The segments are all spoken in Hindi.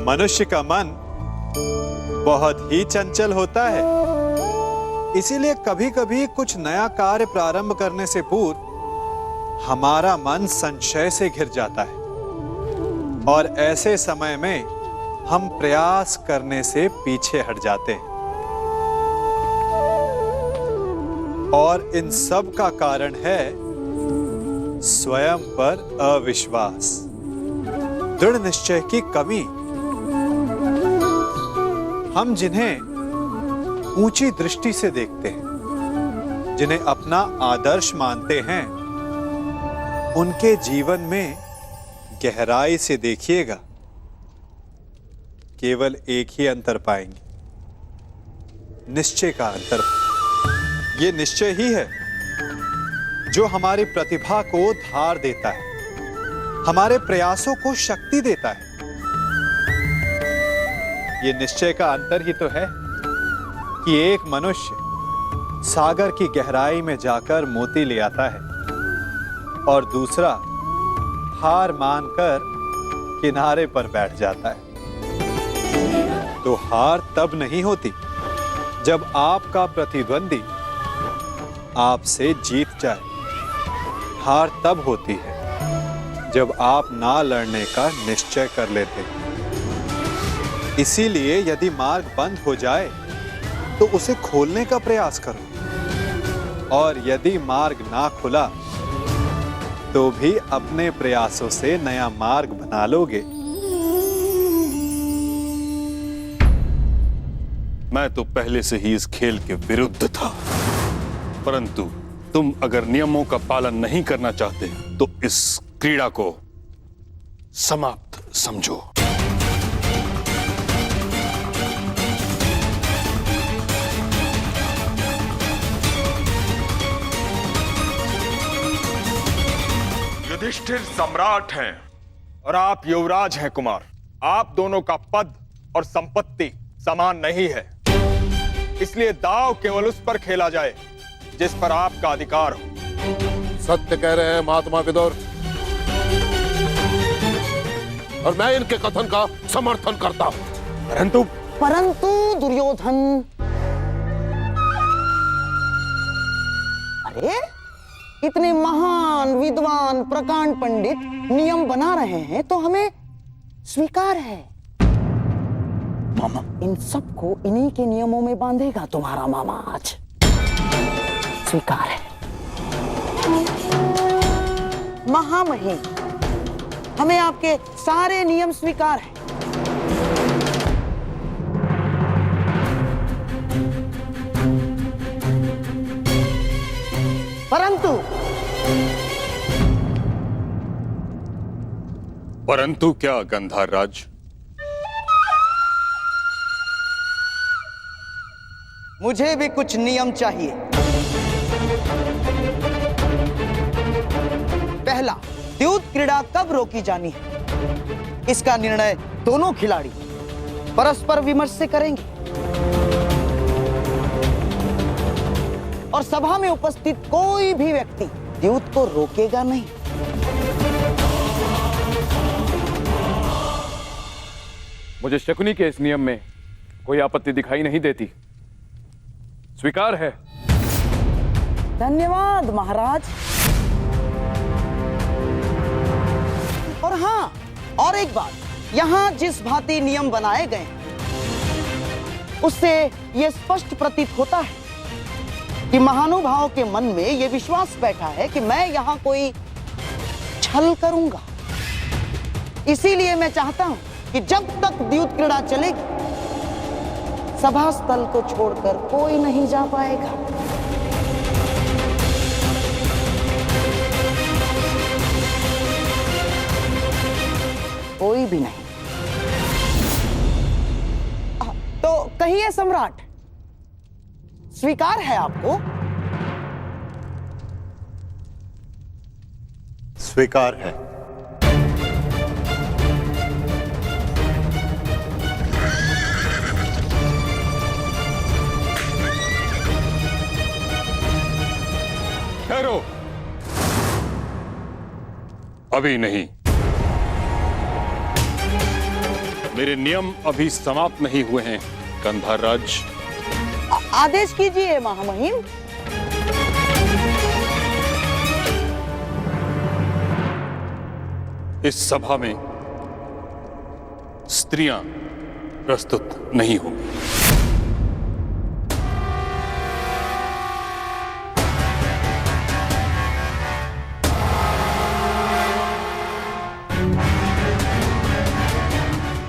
मनुष्य का मन बहुत ही चंचल होता है, इसीलिए कभी-कभी कुछ नया कार्य प्रारंभ करने से पूर्व हमारा मन संशय से घिर जाता है और ऐसे समय में हम प्रयास करने से पीछे हट जाते हैं। और इन सब का कारण है स्वयं पर अविश्वास, दृढ़ निश्चय की कमी। हम जिन्हें ऊंची दृष्टि से देखते हैं, जिन्हें अपना आदर्श मानते हैं, उनके जीवन में गहराई से देखिएगा, केवल एक ही अंतर पाएंगे, निश्चय का अंतर। ये निश्चय ही है जो हमारी प्रतिभा को धार देता है, हमारे प्रयासों को शक्ति देता है। ये निश्चय का अंतर ही तो है कि एक मनुष्य सागर की गहराई में जाकर मोती ले आता है और दूसरा हार मानकर किनारे पर बैठ जाता है। तो हार तब नहीं होती जब आपका प्रतिद्वंदी आपसे जीत जाए। हार तब होती है जब आप ना लड़ने का निश्चय कर लेते हैं। इसीलिए यदि मार्ग बंद हो जाए तो उसे खोलने का प्रयास करो, और यदि मार्ग ना खुला तो भी अपने प्रयासों से नया मार्ग बना लोगे। मैं तो पहले से ही इस खेल के विरुद्ध था, परंतु तुम अगर नियमों का पालन नहीं करना चाहते तो इस क्रीड़ा को समाप्त समझो। युधिष्ठिर सम्राट हैं और आप युवराज हैं कुमार। आप दोनों का पद और संपत्ति समान नहीं है, इसलिए दांव केवल उस पर खेला जाए जिस पर आपका अधिकार हो। सत्य कह रहे हैं महात्मा विदुर, और मैं इनके कथन का समर्थन करता हूं। परंतु दुर्योधन, अरे इतने महान विद्वान प्रकांड पंडित नियम बना रहे हैं तो हमें स्वीकार है। मामा इन सबको इन्हीं के नियमों में बांधेगा तुम्हारा मामा आज। स्वीकार है। महामहिम, हमें आपके सारे नियम स्वीकार हैं। परंतु क्या गंधार राज? मुझे भी कुछ नियम चाहिए। पहला, द्यूत क्रीड़ा कब रोकी जानी है, इसका निर्णय दोनों खिलाड़ी परस्पर विमर्श से करेंगे और सभा में उपस्थित कोई भी व्यक्ति द्यूत को रोकेगा नहीं। मुझे शकुनी के इस नियम में कोई आपत्ति दिखाई नहीं देती। स्वीकार है। धन्यवाद महाराज। और हाँ, और एक बात, यहाँ जिस भांति नियम बनाए गए उससे यह स्पष्ट प्रतीत होता है कि महानुभावों के मन में यह विश्वास बैठा है कि मैं यहाँ कोई छल करूंगा। इसीलिए मैं चाहता हूं कि जब तक द्यूत क्रीड़ा चलेगी, सभा स्थल को छोड़कर कोई नहीं जा पाएगा। कोई भी नहीं। तो कहिए सम्राट, स्वीकार है आपको? स्वीकार है। ठहरो, अभी नहीं। मेरे नियम अभी समाप्त नहीं हुए हैं कंधार राज। आदेश कीजिए महामहिम। इस सभा में स्त्रियां प्रस्तुत नहीं होंगी।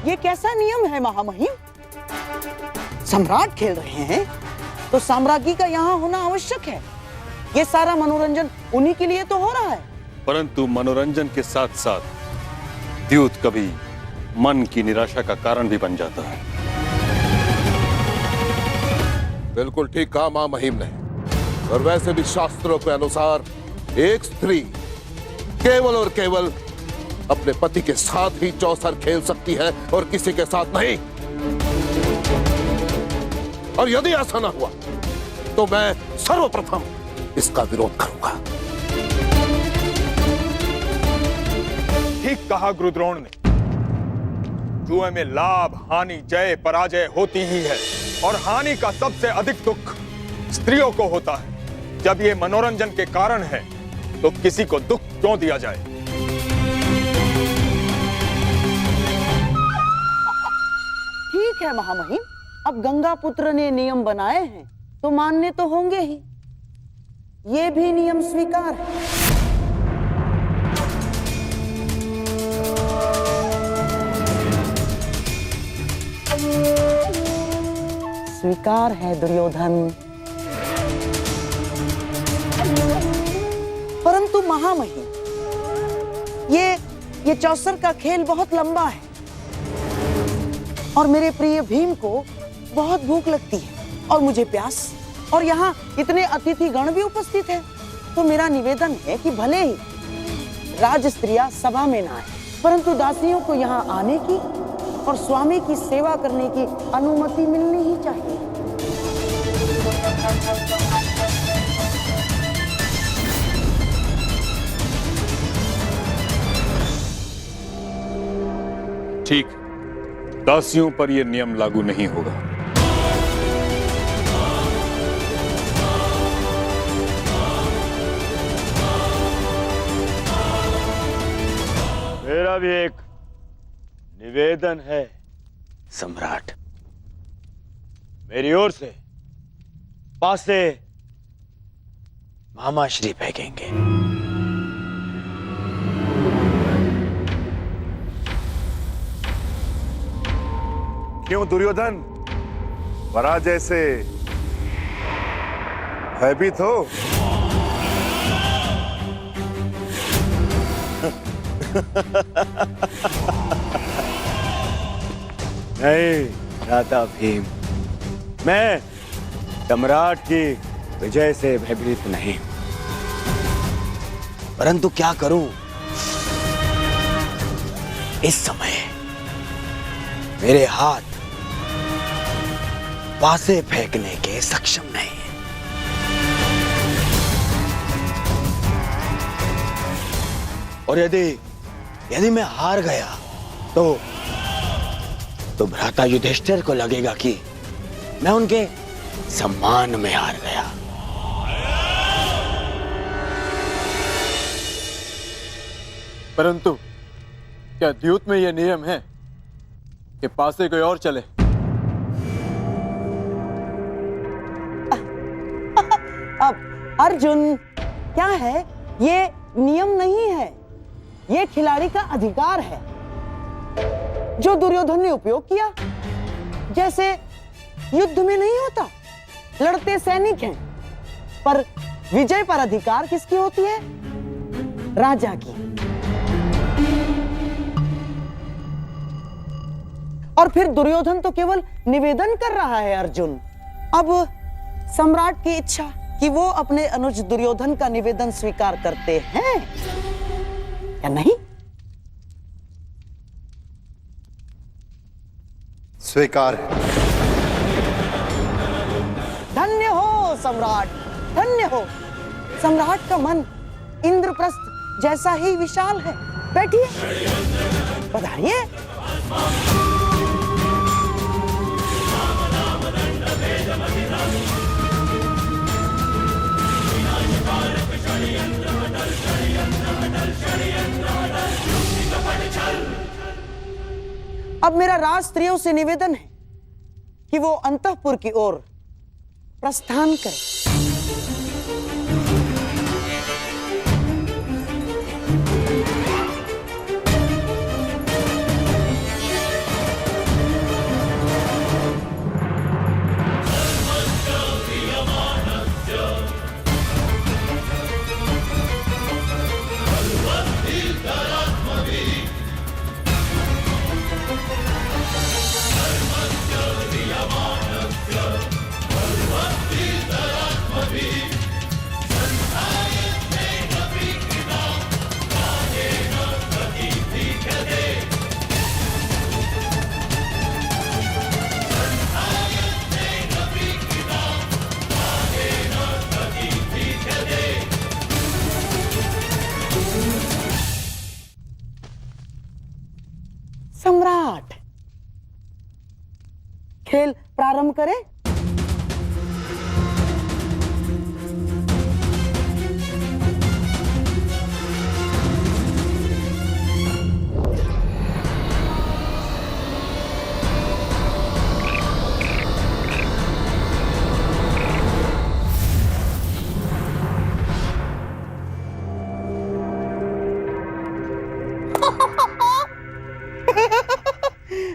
ये कैसा नियम है महामहिम? सम्राट खेल रहे हैं तो साम्राज्ञी का यहाँ होना आवश्यक है। ये सारा मनोरंजन उन्हीं के लिए तो हो रहा है। परंतु मनोरंजन के साथ साथ द्यूत कभी मन की निराशा का कारण भी बन जाता है। बिल्कुल ठीक कहा मां महिम ने। और वैसे भी शास्त्रों के अनुसार एक स्त्री केवल और केवल अपने पति के साथ ही चौसर खेल सकती है और किसी के साथ नहीं। और यदि ऐसा ना हुआ तो मैं सर्वप्रथम इसका विरोध करूंगा। ठीक कहा गुरुद्रोण ने। जुए में लाभ हानि जय पराजय होती ही है और हानि का सबसे अधिक दुख स्त्रियों को होता है। जब ये मनोरंजन के कारण है तो किसी को दुख क्यों दिया जाए? ठीक है महामहिम, अब गंगा पुत्र ने नियम बनाए हैं तो मानने तो होंगे ही। ये भी नियम स्वीकार है। स्वीकार है दुर्योधन। परंतु महामहिम, ये चौसर का खेल बहुत लंबा है और मेरे प्रिय भीम को बहुत भूख लगती है और मुझे प्यास, और यहाँ इतने अतिथि गण भी उपस्थित हैं। तो मेरा निवेदन है कि भले ही राज स्त्रियां सभा में ना आए, परंतु दासियों को यहाँ आने की और स्वामी की सेवा करने की अनुमति मिलनी ही चाहिए। ठीक, दासियों पर यह नियम लागू नहीं होगा। मेरा भी एक निवेदन है सम्राट। मेरी ओर से पासे मामाश्री फेंकेंगे। क्यों दुर्योधन, पराजय से भयभीत हो? नहीं राधा भीम, मैं सम्राट की विजय से भयभीत नहीं, परंतु क्या करूं, इस समय मेरे हाथ पासे फेंकने के सक्षम नहीं है। और यदि मैं हार गया तो भ्राता युधिष्ठिर को लगेगा कि मैं उनके सम्मान में हार गया। परंतु क्या द्यूत में यह नियम है कि पासे कोई और चले? अब अर्जुन, क्या है, ये नियम नहीं है, ये खिलाड़ी का अधिकार है जो दुर्योधन ने उपयोग किया। जैसे युद्ध में नहीं होता, लड़ते सैनिक हैं, पर विजय पर अधिकार किसकी होती है? राजा की। और फिर दुर्योधन तो केवल निवेदन कर रहा है अर्जुन। अब सम्राट की इच्छा कि वो अपने अनुज दुर्योधन का निवेदन स्वीकार करते हैं या नहीं? स्वीकार है। धन्य हो सम्राट, धन्य हो। सम्राट का मन इंद्रप्रस्थ जैसा ही विशाल है। बैठिए, बधाइए। अब मेरा राज स्त्रियों से निवेदन है कि वो अंतःपुर की ओर प्रस्थान करें। सम्राट, खेल प्रारंभ करें।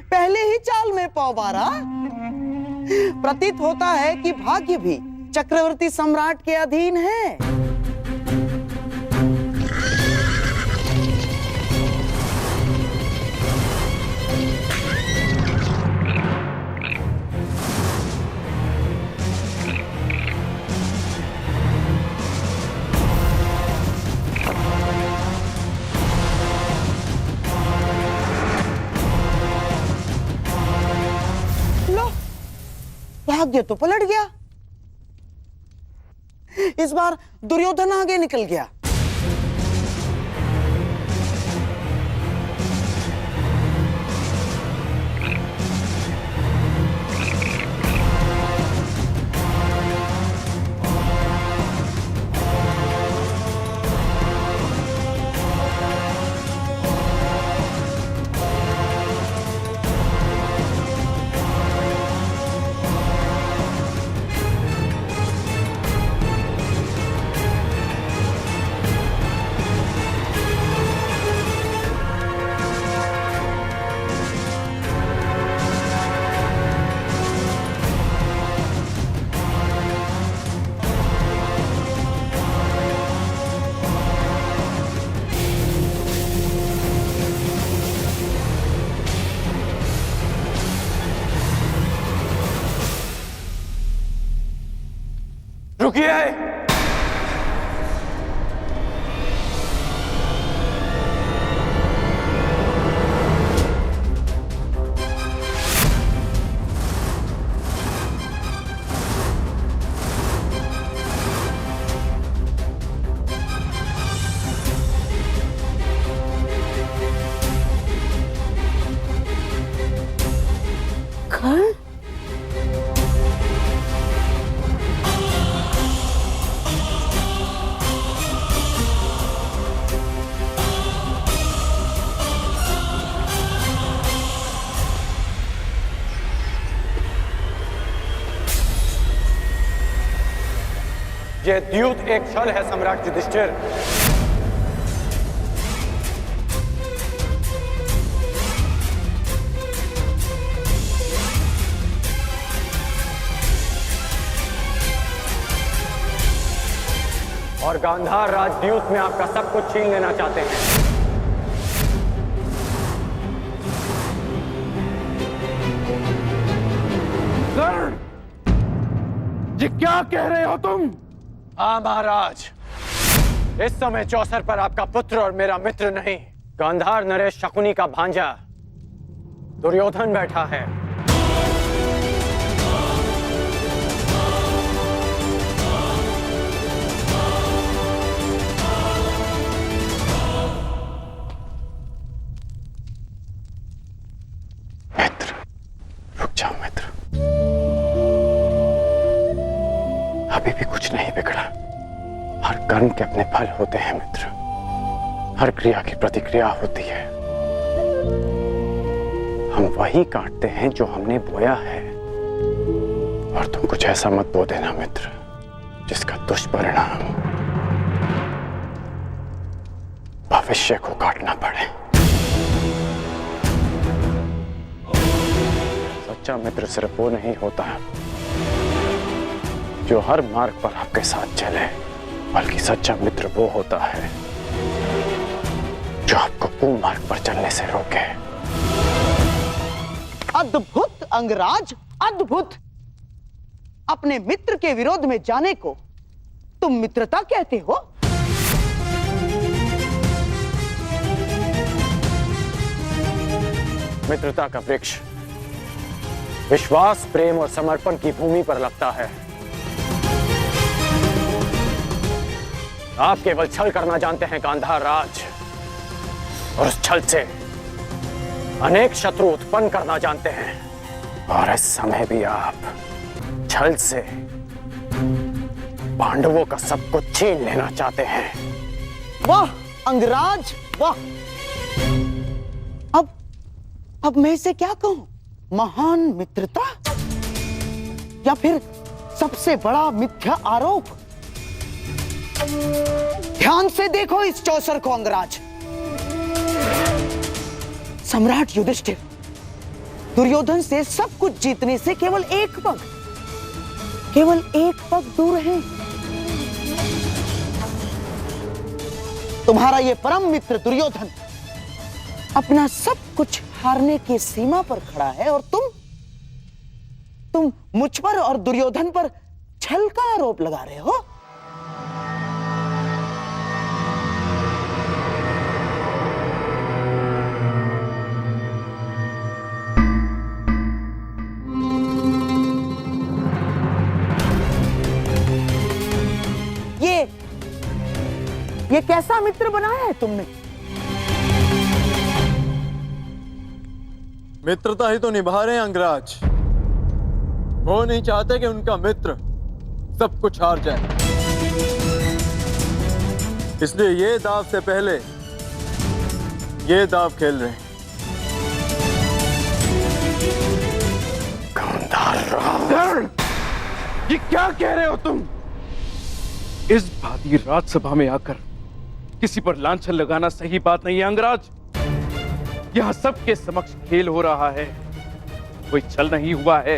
पहले ही चाल में पौबारा। प्रतीत होता है कि भाग्य भी चक्रवर्ती सम्राट के अधीन है। भाग्य तो पलट गया। इस बार दुर्योधन आगे निकल गया। रुकिए। ये द्यूत एक छल है सम्राट युधिष्ठिर। और गांधार राजद्यूत में आपका सब कुछ छीन लेना चाहते हैं। ये क्या कह रहे हो तुम? हाँ महाराज, इस समय चौसर पर आपका पुत्र और मेरा मित्र नहीं, गांधार नरेश शकुनी का भांजा दुर्योधन बैठा है। मित्र, रुक जाओ मित्र। कर्म के अपने फल होते हैं मित्र। हर क्रिया की प्रतिक्रिया होती है। हम वही काटते हैं जो हमने बोया है। और तुम कुछ ऐसा मत बो देना मित्र जिसका दुष्परिणाम भविष्य को काटना पड़े। सच्चा मित्र सिर्फ वो नहीं होता जो हर मार्ग पर आपके साथ चले, बल्कि सच्चा मित्र वो होता है जो आपको कुमार्ग पर चलने से रोके। अद्भुत अंगराज, अद्भुत। अपने मित्र के विरोध में जाने को तुम मित्रता कहते हो? मित्रता का वृक्ष विश्वास, प्रेम और समर्पण की भूमि पर लगता है। आप केवल छल करना जानते हैं गांधार राज, और उस छल से अनेक शत्रु उत्पन्न करना जानते हैं। और इस समय भी आप छल से पांडवों का सब कुछ छीन लेना चाहते हैं। वाह अंगराज वाह। अब मैं इसे क्या कहूं? महान मित्रता या फिर सबसे बड़ा मिथ्या आरोप? ध्यान से देखो इस चौसर को अंगराज। सम्राट युधिष्ठिर दुर्योधन से सब कुछ जीतने से केवल एक पग दूर है। तुम्हारा ये परम मित्र दुर्योधन अपना सब कुछ हारने की सीमा पर खड़ा है, और तुम मुझ पर और दुर्योधन पर छल का आरोप लगा रहे हो। ये कैसा मित्र बनाया है तुमने? मित्रता ही तो निभा रहे हैं अंगराज। वो नहीं चाहते कि उनका मित्र सब कुछ हार जाए, इसलिए ये दाव से पहले ये दाव खेल रहे हैं। ये क्या कह रहे हो तुम? इस भांति राजसभा में आकर किसी पर लांछन लगाना सही बात नहीं है अंगराज। यहां सबके समक्ष खेल हो रहा है, कोई छल नहीं हुआ है।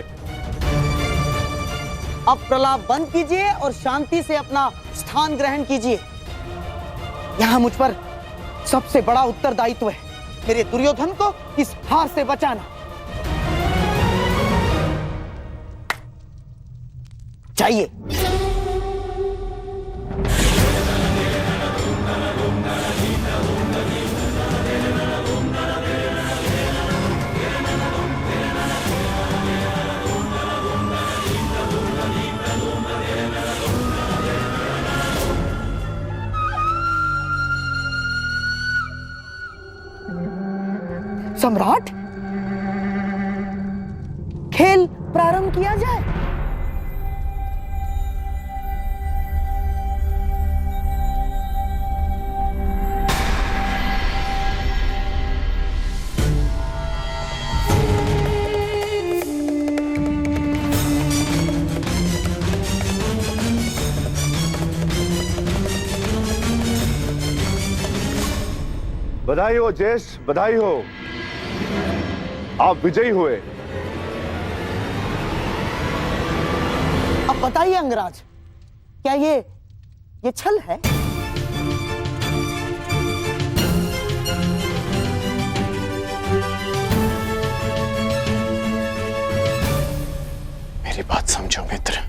अब प्रलाप बंद कीजिए और शांति से अपना स्थान ग्रहण कीजिए। यहां मुझ पर सबसे बड़ा उत्तरदायित्व है मेरे दुर्योधन को इस हार से बचाना। चाहिए सम्राट, खेल प्रारंभ किया जाए। बधाई हो जेश, बधाई हो, आप विजयी हुए। अब बताइए अंगराज, क्या ये छल है? मेरी बात समझो मित्र,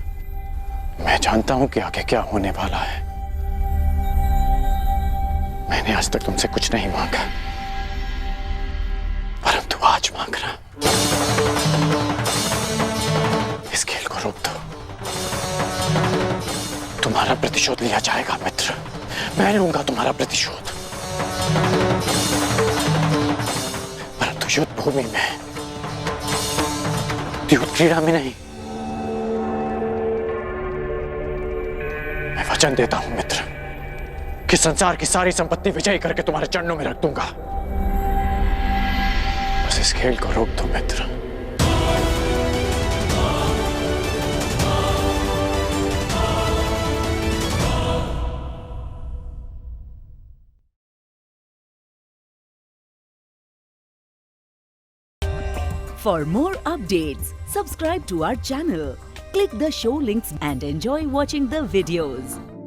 मैं जानता हूं कि आगे क्या होने वाला है। मैंने आज तक तुमसे कुछ नहीं मांगा, परंतु आज मांग रहा। इस खेल को रोक दो। तुम्हारा प्रतिशोध लिया जाएगा मित्र, मैं लूंगा तुम्हारा प्रतिशोध, परंतु युद्ध भूमि में, युद्ध क्रीड़ा में नहीं। मैं वचन देता हूं मित्र, कि संसार की सारी संपत्ति विजयी करके तुम्हारे चरणों में रख दूंगा। बस इस खेल को रोक दो मित्र। For more updates, subscribe to our channel, click the show links and enjoy watching the videos.